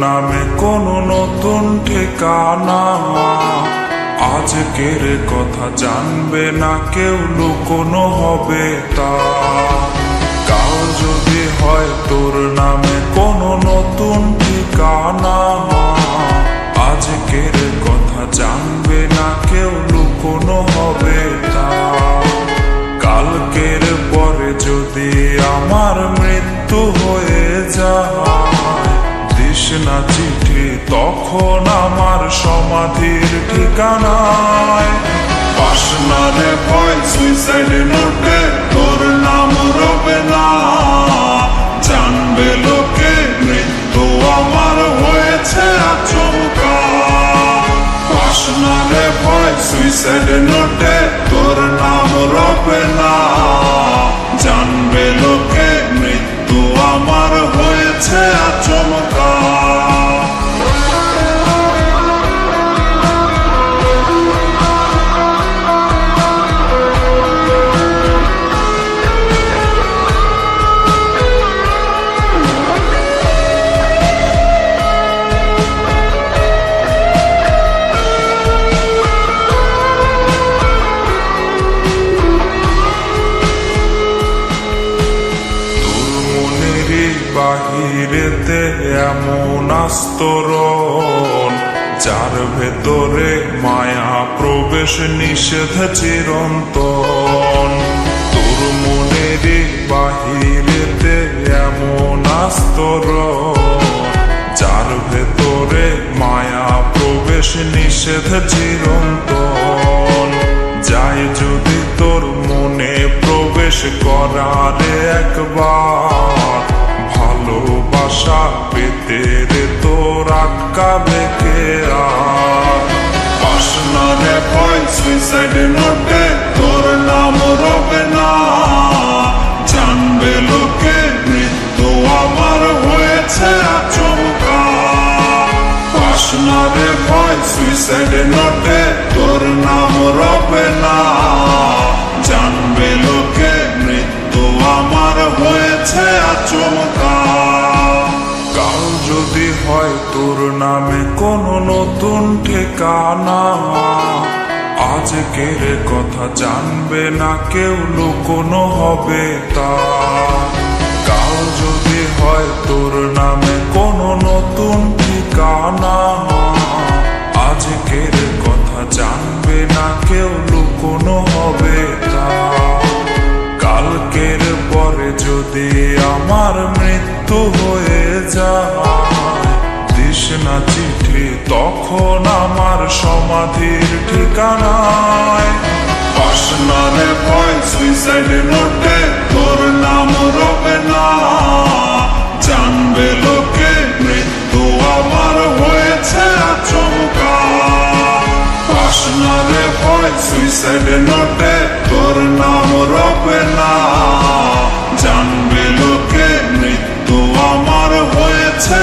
নামে কোনো নতুন ঠিকানা। আজকের কথা জানবে না কেউ, লুকোনো হবে তা। কাল যদি হয় তোর নামে কোনো নতুন ঠিকানা, আজকের কথা জানবে না কেউ, লুকোনো হবে তা। কালকের পরে যদি আমার মৃত্যু হয়ে যায়, দিস না চিঠি তখন আমার সমাধির ঠিকানায়। পাস না রে ভয় সুইসাইড নোটে তোর নাম রবে না, জানবে লোকে মৃত্যু আমার হয়েছে আচমকা। পাস না রে ভয় সুইসাইড নোটে তোর নাম রবে না, জানবে লোকে মৃত্যু আমার হয়েছে আচমকা। বাহিরেতে এমন আস্তরণ, যার ভেতরে মায়া প্রবেশ নিষেধ চিরন্তন। তোর মনের বাহিরেতে এমন আস্তরণ, যার ভেতরে মায়া প্রবেশ নিষেধ চিরন্তন। যাই যদি তোর মনে প্রবেশ করারে একবার, ভালোবাসা পেতে রে তোর আটকাবে কে আর। পাস না রে ভয় সুইসাইড নোটে তোর নাম রবে না, জানবে লোকে মৃত্যু আমার হয়েছে আচমকা। পাস না রে ভয় সুইসাইড নোটে তোর নাম রবে না, জানবে লোকে মৃত্যু আমার হয়েছে আচমকা। কাল যদি হয় তোর নামে কোনো নতুন ঠিকানা, আজকের কথা জানবে না কেউ, লুকোনো হবে তা। কাল যদি হয় তোর নামে কোনো নতুন ঠিকানা, আজকের কথা জানবে না কেউ, লুকোনো হবে তা। কালকের পরে যদি আমার মৃত্যু হয়ে যায়, দিস না চিঠি তখন আমার সমাধির ঠিকানায়। পাস না রে ভয় সুইসাইড নোটে তোর নাম রবে না, জানবে লোকে মৃত্যু আমার হয়েছে আচমকা। পাস না রে ভয় সুইসাইড নোটে তোর নাম রবে না, জানবে লোকে মৃত্যু আমার হয়েছে